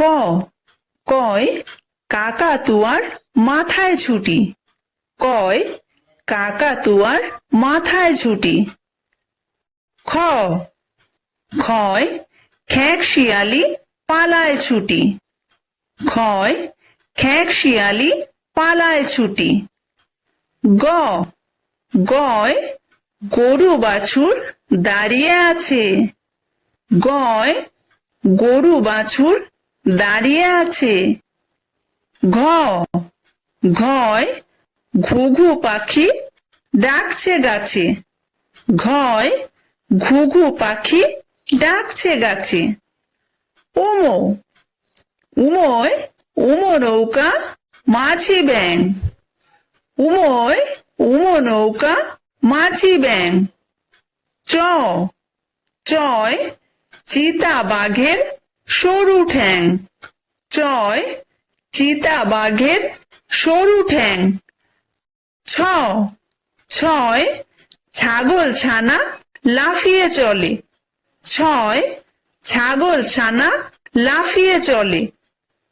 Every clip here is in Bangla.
ক, কয় কাকাতুয়ার মাথায় ছুটি। কয় কাকাতুয়ার মাথায় ছুটি। খ, খয় খেক শিয়ালি পালায় ছুটি। খয় খেক শিয়ালি পালায় ছুটি। গ, গয় গরু বাছুর দাঁড়িয়ে আছে। গয় গরু বাছুর দাঁড়িয়ে আছে। ঘ, ঘয় ঘুঘু পাখি ডাকছে গাছে। ঘয় ঘুঘু পাখি ডাকছে গাছে। উমো, উময় উমো নৌকা মাঝি ব্যাং। উময় উমো নৌকা মাঝি ব্যাং। চ, চয় চিতা বাঘের সরু ঠ্যাং। চয় চিতা বাঘের সরু ঠ্যাং। ছ, ছয় ছাগল ছানা লাফিয়ে চলে। ছয় ছাগল ছানা লাফিয়ে চলে।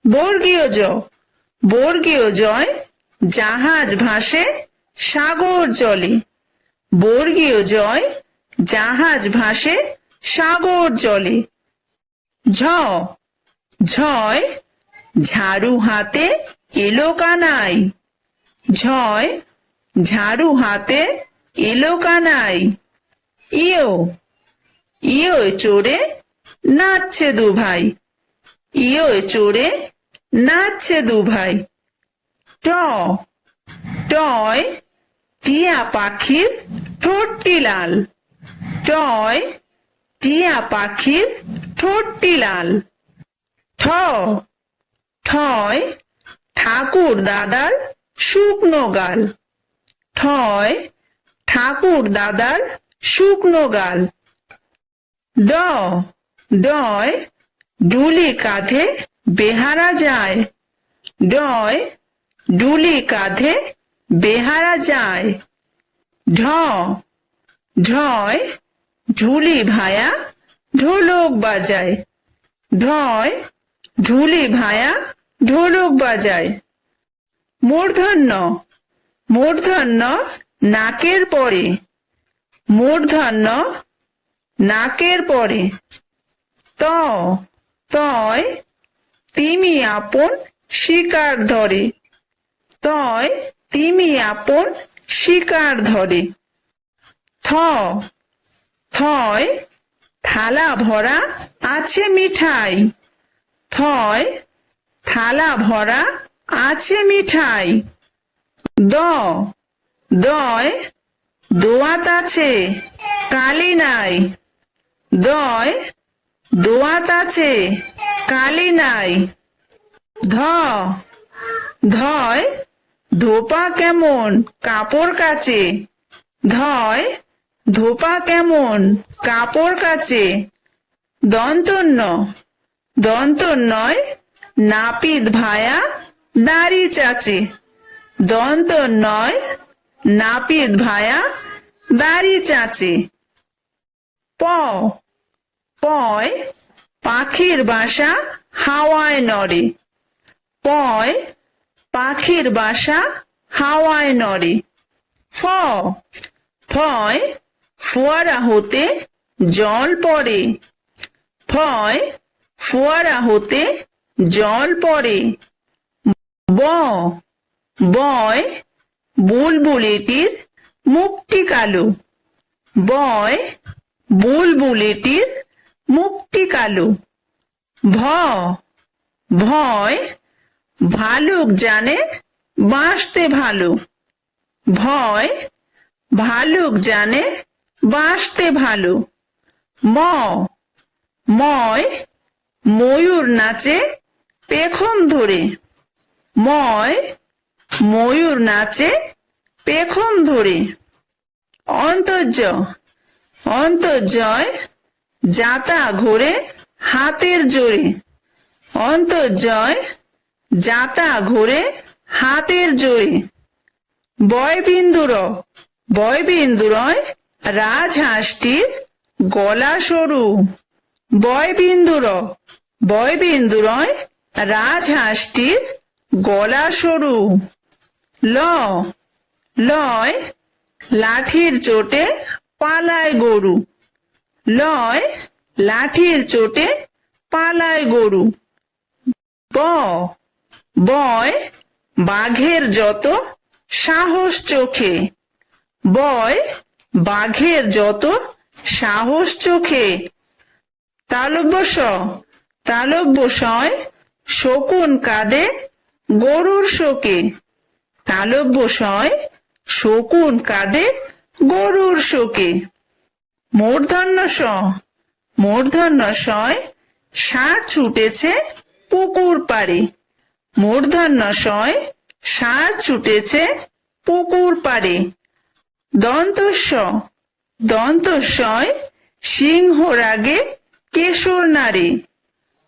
বর্গীয় জ, বর্গীয় জয় জাহাজ ভাসে সাগর জলে। বর্গীয় জয় জাহাজ ভাসে সাগর জলে। ঝ, ঝয় ঝাড়ু হাতে এলো কানাই। ঝয় ঝাড়ু হাতে এলো কানাই। ইয়ো, ইয়ো চড়ে নাচছে দু ভাই। ইয়ো চড়ে নাচছে দু ভাই। ট, টয় টিয়া পাখির ঠোঁটটি লাল। টয় টিয়া পাখির ঠোঁটটি লাল। ঠ, ঠয় ঠাকুর দাদার শুকনো গাল। ঠয় ঠাকুর দাদার শুকনো গাল। ড, ডয় ডুলি কাঁধে বেহারা যায়। ডয় ডুলি কাঁধে বেহারা যায়। ঢ, ঢয় ঢুলি ভায়া ঢোলক বাজায়। ঢয় ঢুলি ভায়া ঢোলক বাজায়। মূর্ধন্য, মূর্ধন্য নাকের পরে। মূর্ধন্য নাকের পরে। ত, তয় তিমি আপন শিকার ধরে। তয় তিমি আপন শিকার ধরে। থ, থয় থালা ভরা আছে মিঠাই। থয় থালা ভরা আছে মিঠাই। দ, দয় দোয়াত আছে কালি নাই। দয় দোয়াত আছে কালি নাই। ধ, ধয় ধোপা কেমন কাপড় কাচে। ধয় ধোপা কেমন কাপড় কাচে। দন্তন্য, দন্তন্যয় নাপিত ভায়া দাড়ি চাচে। দন্তন্যয় নাপিত ভায়া দাড়ি চাচে। প, পয় পাখির বাসা হাওয়ায় নড়ে। পয় পাখির বাসা হাওয়ায় নড়ে। ফ, ফয় ফোয়ারা হতে জল পড়ে। ফয় ফোয়ারা হতে জল পড়ে। ব, বয় বুলবুলিটির মুখটি কালো। বয় বুলবুলিটির মুখটি কালো। ভ, ভয় ভালুক জানে বাঁচতে ভালো। ভয় ভালুক জানে বাঁচতে ভালো। ম, ময় ময়ূর নাচে পেখম ধরে। ময় ময়ূর নাচে পেখম ধরে। অন্তর্য, অন্তর্জয় যাতা ঘোরে হাতের জোরে। অন্তর্জয় যাতা ঘোরে হাতের জোরে। বয়বিন্দুর, বয়বিন্দুরয় রাজহাঁসটির গলা সরু। বয়বিন্দুর, বয়বিন্দুরয় রাজহাঁসটির গলা সরু। ল লয় লাঠির চোটে পালায় গরু। লয় লাঠির চোটে পালায় গরু। ব বয় বাঘের যত সাহস চোখে। বয় বাঘের যত সাহস চোখে। তালব্য স তালব্য সয় শকুন কাঁদে গরুর শোকে। তালব্য সয় শকুন কাঁদে গরুর শোকে। মূর্ধন্য স মূর্ধন্য সয় ষাঁড় ছুটেছে পুকুর পাড়ে। মূর্ধন্য সয় ষাঁড় ছুটেছে পুকুর পাড়ে। দন্তস্ব দন্তস্বয় সিংহ রাগে কেশর নাড়ে।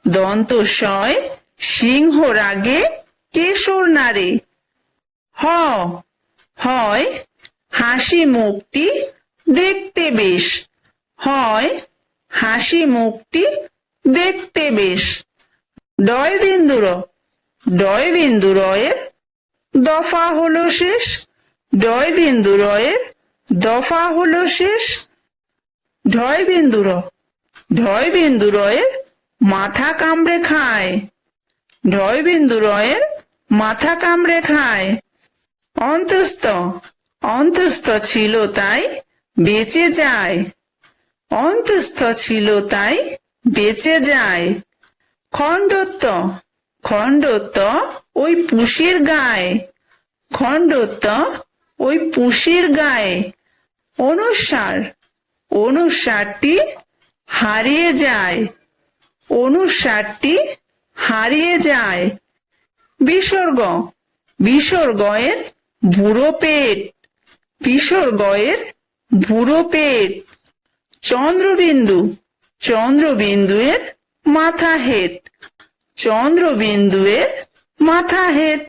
দন্তস্বয় সিংহ রাগে কেশর নাড়ে। হ হয় হাসি মুখটি দেখতে বেশ। হয় হাসি মুখটি দেখতে বেশ। ডয় বিন্দু র ডয় বিন্দু রয়ের দফা হলো শেষ। ডয় বিন্দু রয়ের দফা হলো শেষ। ঢয় বিন্দু র ঢয় বিন্দু রয়ের মাথা কামড়ে খায়। ঢয় বিন্দু রয়ের মাথা কামড়ে খায়। অন্তস্থ অন্তস্থ ছিল তাই বেঁচে যায়। অন্তস্থ ছিল তাই বেঁচে যায়। খণ্ডত্ব খণ্ডত্ব ওই পুষির গায়ে। খণ্ডত্ব ওই পুষির গায়ে। অনুসার অনুসারটি হারিয়ে যায়। অনুসারটি হারিয়ে যায়। বিসর্গ বিসর্গয়ের বুড়ো পেট। বিসর্গয়ের বুড়ো পেট। চন্দ্রবিন্দু চন্দ্রবিন্দুয়ের মাথা হেট। চন্দ্রবিন্দুয়ের মাথা হেট।